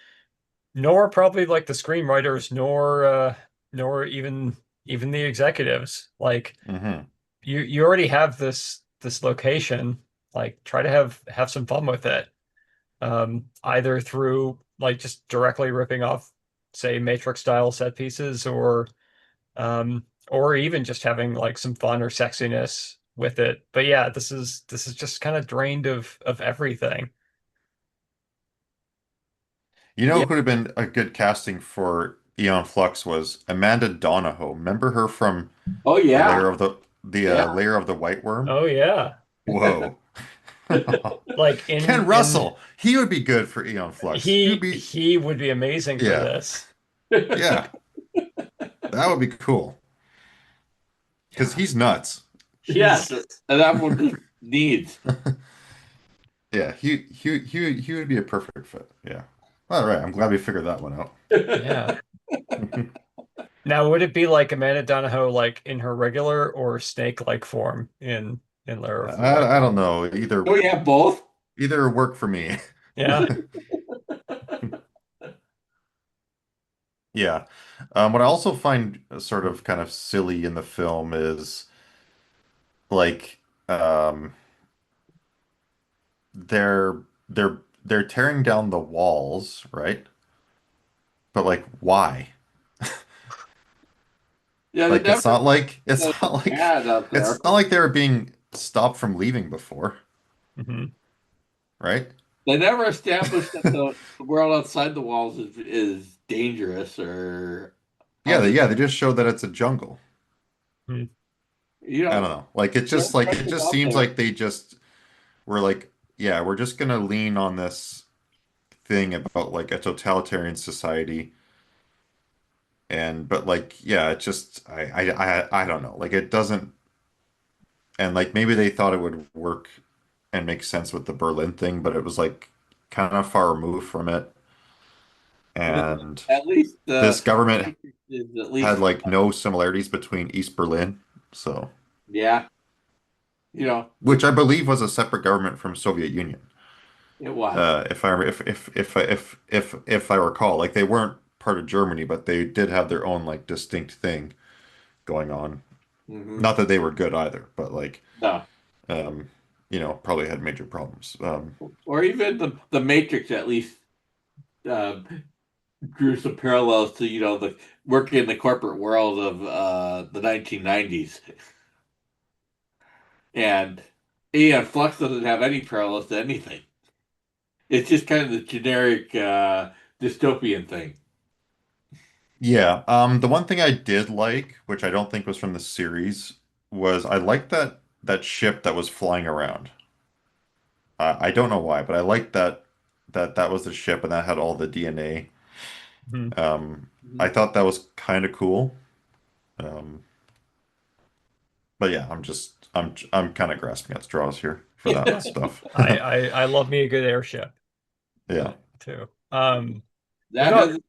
nor probably like the screenwriters, nor even the executives. Like Hmm. you already have this location, like try to have some fun with it. Either through like just directly ripping off, say, Matrix style set pieces, or even just having like some fun or sexiness with it. But yeah, this is just kind of drained of everything. You know Yeah. who would have been a good casting for Aeon Flux was Amanda Donahoe. Remember her from Oh the yeah, layer of the yeah. layer of the white worm? Oh yeah. Whoa. Like Ken in Russell, he would be good for Aeon Flux. He would be, he would be amazing for yeah, this. yeah, that would be cool because Yeah. he's nuts. Yes, He's and that one just needs. Yeah, he would be a perfect fit. Yeah. All right, I'm glad we figured that one out. yeah. Now, would it be like Amanda Donahoe, like in her regular or snake-like form in Lair of the White I don't Worm? know. Either Do we have both? either work for me. Yeah. Yeah. What I also find sort of kind of silly in the film is like um they're they're tearing down the walls, right? But like why? Yeah, they Like never it's said not like bad out there. it's not like they were being stopped from leaving before, Hmm. right? They never established that the world outside the walls is dangerous or Yeah, unsafe. they just showed that it's a jungle. You I know, don't know. Like it what's just out seems there. like they just were like, yeah, we're just gonna lean on this thing about like a totalitarian society. And but like yeah, it just I don't know. Like it doesn't, and like maybe they thought it would work and make sense with the Berlin thing, but it was like kind of far removed from it. Well, And at least this the government Matrix is at had least like no similarities between East Berlin, so yeah, you know, which I believe was a separate government from Soviet Union. it was. If I if I recall, like they weren't part of Germany, but they did have their own like distinct thing going on. Hmm. Not that they were good either, but like No, um, probably had major problems. or even the Matrix at least uh, drew some parallels to the working in the corporate world of the 1990s, and Aeon Flux doesn't have any parallels to anything. It's just kind of the generic dystopian thing. Yeah, the one thing I did like, which I don't think was from the series, was I liked that ship that was flying around. I don't know why, but I liked that was the ship and that had all the DNA. Mhm. I Mhm. thought that was kind of cool. Um, but yeah, I'm kind of grasping at straws here for that Yeah. stuff. I love me a good airship Yeah. too. What That about has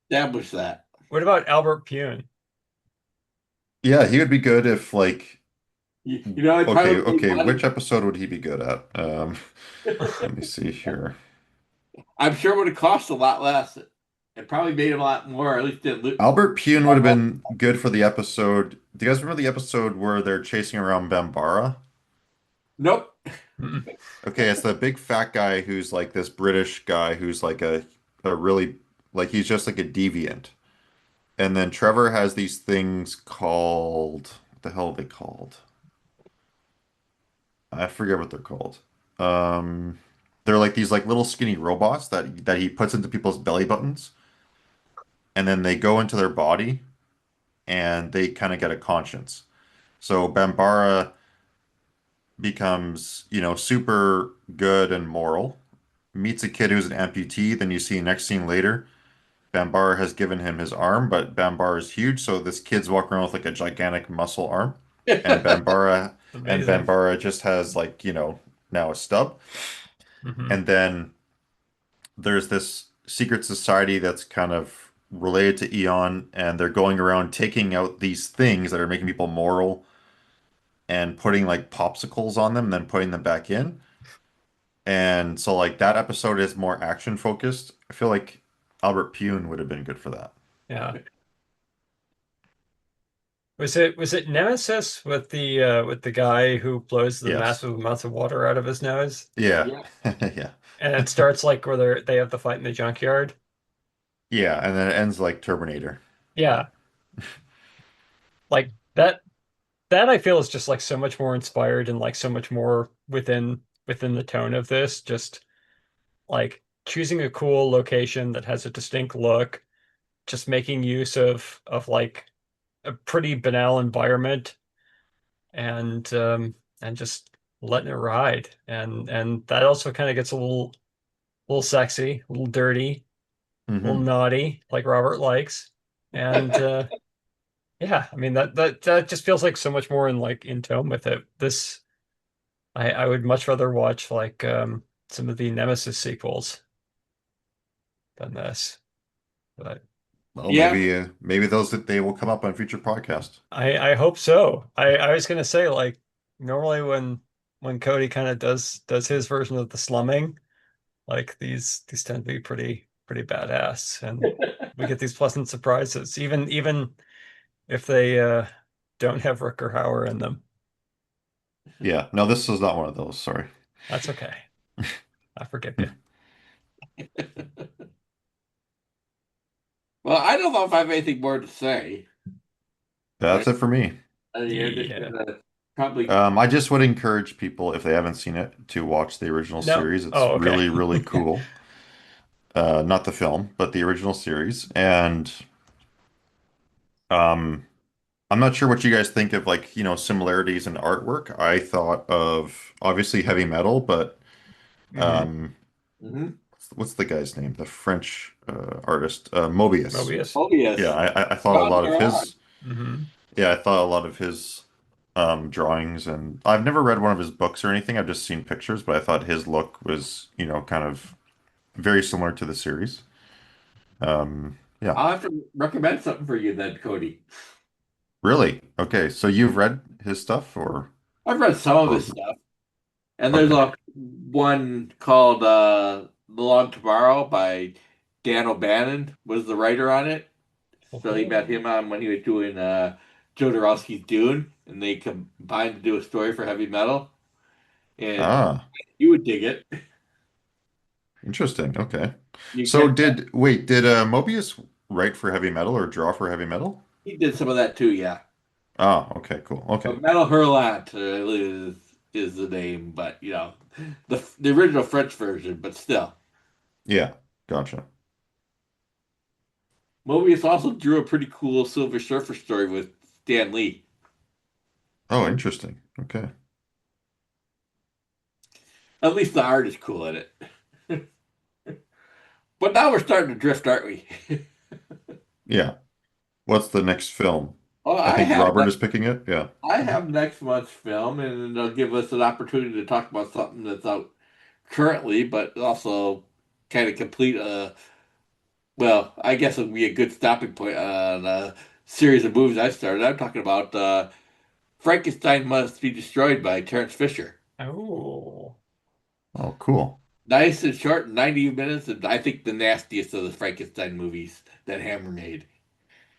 established that. Albert Pune? Yeah, he would be good if like You know, it okay, probably made okay, which money. episode would he be good at? Let me see here. I'm sure it would have cost a lot less. It probably made him a lot more, at least it looked. Albert Pune would have been good for the episode. Do you guys remember the episode where they're chasing around Bambara? Nope. Mm-mm. Okay, it's the big fat guy who's like this British guy who's like a really like he's just like a deviant. And then Trevor has these things called what the hell are they called? I forget what they're called. Um, they're like these like little skinny robots that he puts into people's belly buttons, and then they go into their body and they kind of get a conscience. So Bambara becomes, super good and moral, meets a kid who's an amputee, then you see next scene later, Bambara has given him his arm, but Bambara is huge, so this kid's walking around with like a gigantic muscle arm. And Bambara and Amazing. Bambara just has like, now a stub. Hmm. And then there's this secret society that's kind of related to Eon, and they're going around taking out these things that are making people moral and putting like popsicles on them and then putting them back in. And so like that episode is more action focused. I feel like Albert Pune would have been good for that. Yeah. Was it Nemesis with the guy who blows the Yes. massive amounts of water out of his nose? Yeah. Yeah. Yeah. And it starts like where they have the fight in the junkyard. Yeah, and then it ends like Terminator. Yeah. Like that I feel is just like so much more inspired and like so much more within the tone of this. Just like choosing a cool location that has a distinct look, just making use of like a pretty banal environment and and just letting it ride. And that also kind of gets a little sexy, a little dirty, a little Hmm. naughty, like Robert likes. And yeah, I mean that just feels like so much more in tone with it. This I would much rather watch like some of the Nemesis sequels than this. But Well, Yeah. maybe those that they will come up on future podcasts. I hope so. I was gonna say like normally when Cody kind of does his version of the slumming, like these tend to be pretty badass, and we get these pleasant surprises, even if they don't have Rutger Hauer in them. Yeah, no, this is not one of those. Sorry. That's okay. I forgive you. Well, I don't know if I have anything more to say. That's it for me. You're just Yeah. gonna probably. I just would encourage people, if they haven't seen it, to watch the original No. series. It's Oh, okay. really, really cool. Not the film, but the original series. And um, I'm not sure what you guys think of like, similarities in artwork. I thought of obviously heavy metal, but Hmm. um, Mhm. what's the guy's name? The French artist, Mobius. Mobius. Oh Yeah, yes, I thought a John lot of Farrar. his, Hmm. yeah, I thought a lot of his drawings, and I've never read one of his books or anything. I've just seen pictures, but I thought his look was, kind of very similar to the series. Yeah, I'll have to recommend something for you then, Cody. really. Okay, so you've read his stuff, I've read some of his or stuff, and there's okay. a one called "The Long Tomorrow" by Dan O'Bannon was the writer on it. So he met him on when he was doing Jodorowsky's Dune, and they combined to do a story for heavy metal. And Ah, you would dig it. interesting. Okay. You So can. did Mobius write for heavy metal or draw for heavy metal? He did some of that too, yeah. Ah, okay, cool. Okay. Metal Hurlant is the name, but the original French version, but still. Yeah, gotcha. Mobius also drew a pretty cool Silver Surfer story with Stan Lee. Oh, interesting. Okay. At least the art is cool in it. But now we're starting to drift, aren't we? Yeah. What's the next film? Oh, I think Robert is picking it. Yeah. I have next month's film, and it'll give us an opportunity to talk about something that's out currently, but also kind of complete well, I guess it would be a good stopping point on a series of movies I started. I'm talking about Frankenstein Must Be Destroyed by Terrence Fisher. Oh, Oh, cool. Nice and short, 90 minutes, and I think the nastiest of the Frankenstein movies that Hammer made.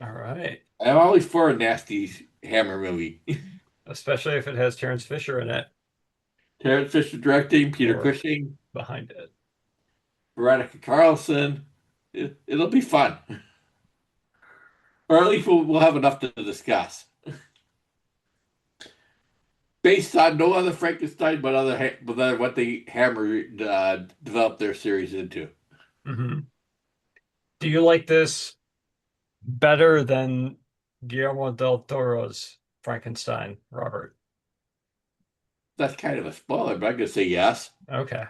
all right. I'm always for a nasty Hammer movie. Especially if it has Terrence Fisher in it Terrence Fisher directing, Peter or Cushing, behind it. Veronica Carlson. It'll be fun. Or at least we'll have enough to discuss. Based on no other Frankenstein, but what they Hammer developed their series into. Hmm. Do you like this better than Guillermo del Toro's Frankenstein, Robert? That's kind of a spoiler, but I'm gonna say yes. Okay,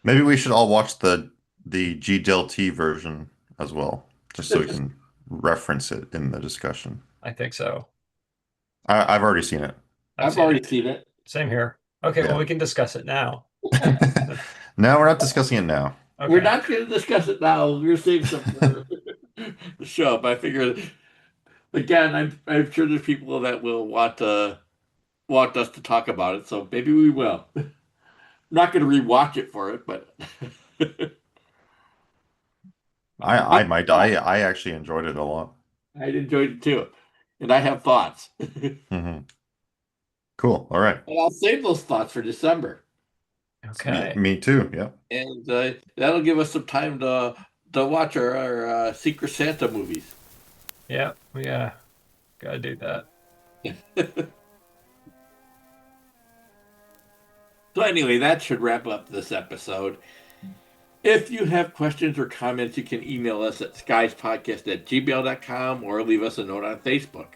Maybe we should all watch the G Del T version as well, just so we can reference it in the discussion. I think so. I've already seen it. I've I've seen already it. seen it. Same here. Okay, well, Yeah. we can discuss it now. No, we're not discussing it now. We're Okay. not going to discuss it now. We're saving some for the show. But I figure, again, I'm sure there's people that will want us to talk about it. So maybe we will. I'm not going to rewatch it for it, but I might. I actually enjoyed it a lot. I enjoyed it too, and I have thoughts. Hmm. Cool. All right. And I'll save those thoughts for December, Okay. Me too. Yeah. and that'll give us some time to watch our Secret Santa movies. Yeah, gotta do that. So anyway, that should wrap up this episode. If you have questions or comments, you can email us at skyespodcast@gmail.com or leave us a note on Facebook.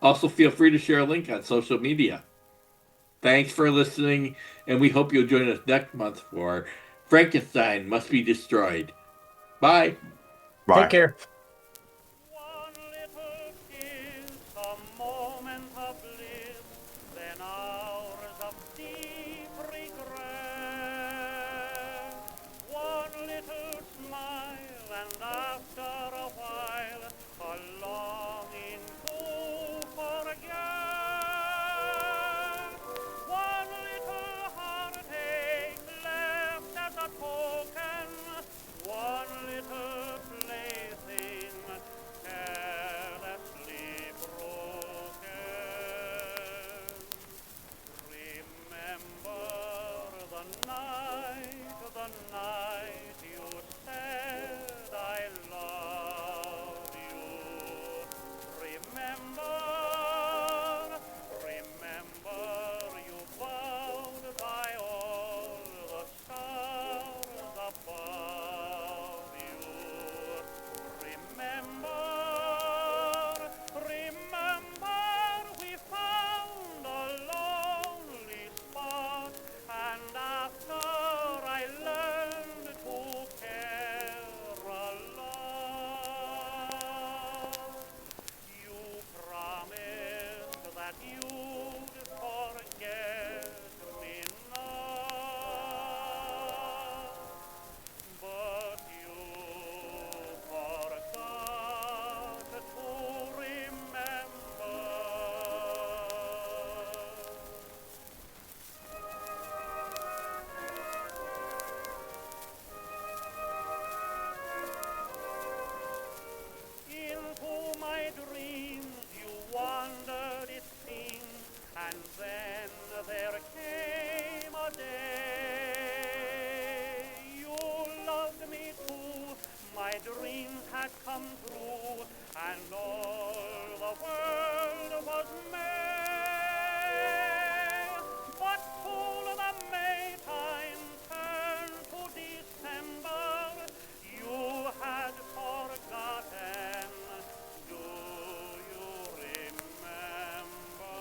Also, feel free to share a link on social media. Thanks for listening, and we hope you'll join us next month for Frankenstein Must Be Destroyed. Bye. Take Bye. care. One little kiss, a moment of bliss, then hours of deep regret. One little smile, and after a while, a longing to forget. One little heartache left as a token, one little plaything carelessly broken. Remember the night you said I love you. Remember you vowed by all the stars above you. Remember we found a lonely spot, and after I learned to care a lot, you promised that you'd forget me not. But you forgot to remember. Into my dreams you wandered, it seemed, and then there came a day you loved me too. My dreams had come true, and all the world was May. But soon the May time turned to December. You had forgotten. Do you remember?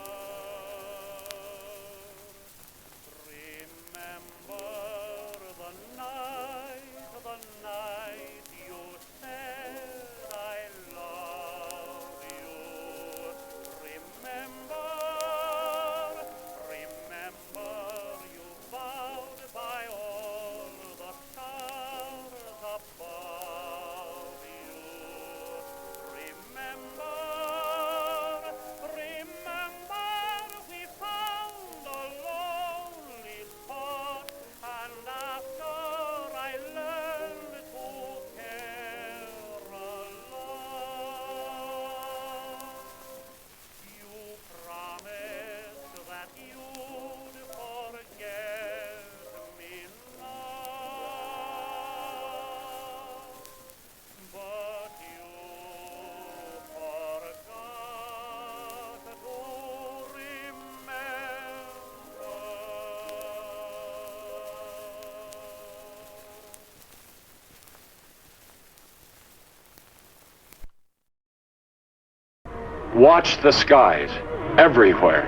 Watch the skies, everywhere.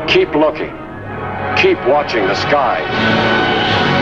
Keep looking. Keep watching the skies.